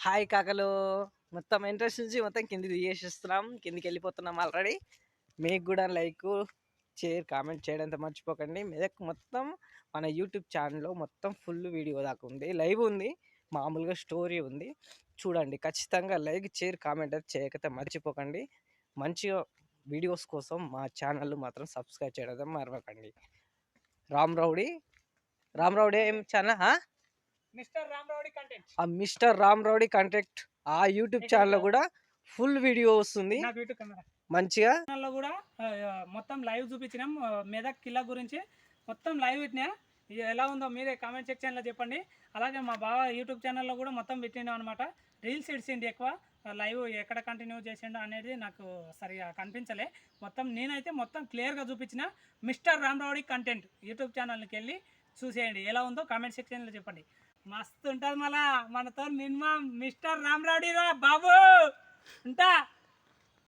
Hi కాకలు. మొత్తం interest నుంచి మొత్తం కిందికి తీసేస్తున్నాం. కిందికి వెళ్ళిపోతున్నాం ఆల్రెడీ. మీకు కూడా లైక్, షేర్, కామెంట్ చేయడంతో మర్చిపోకండి. మీదకు మొత్తం మన యూట్యూబ్ ఛానల్లో మొత్తం ఫుల్ వీడియో దాకా ఉంది, లైవ్ ఉంది, మామూలుగా స్టోరీ ఉంది. చూడండి, ఖచ్చితంగా లైక్, షేర్, కామెంట్ అయితే చేయకపోతే మర్చిపోకండి. మంచిగా వీడియోస్ కోసం మా ఛానల్ మాత్రం సబ్స్క్రైబ్ చేయడం మరవకండి. రామ్ రౌడీ ఏం ఛానల్? Mister Ramrowdy content. ఆ మిస్టర్ రామ్ రౌడీ కంటెంట్ ఆ యూట్యూబ్ ఛానల్లో కూడా ఫుల్ వీడియో వస్తుంది నా యూట్యూబ్ కెమెరా మంచిగా. ఛానల్లో కూడా మొత్తం లైవ్ చూపించినాం. మెదక్ కిల్లా గురించి మొత్తం లైవ్ పెట్టినా. ఇది ఎలా ఉందో మీరే కామెంట్ సెక్షన్లో చెప్పండి. అలాగే మా బావ యూట్యూబ్ ఛానల్లో కూడా మొత్తం పెట్టినాం అనమాట. రీల్స్ ఇడిచిండి ఎక్కువ, లైవ్ ఎక్కడ కంటిన్యూ చేసిండు అనేది నాకు సరిగా కనిపించలే. మొత్తం నేనైతే మొత్తం క్లియర్గా చూపించిన. మిస్టర్ రామరౌడి కంటెంట్ యూట్యూబ్ ఛానల్కి వెళ్ళి చూసేయండి. ఎలా ఉందో కామెంట్ సెక్షన్లో చెప్పండి. మస్తు ఉంటుంది. మళ్ళా మనతో మినిమం మిస్టర్ రామరౌడి రా బాబు ఉంటా.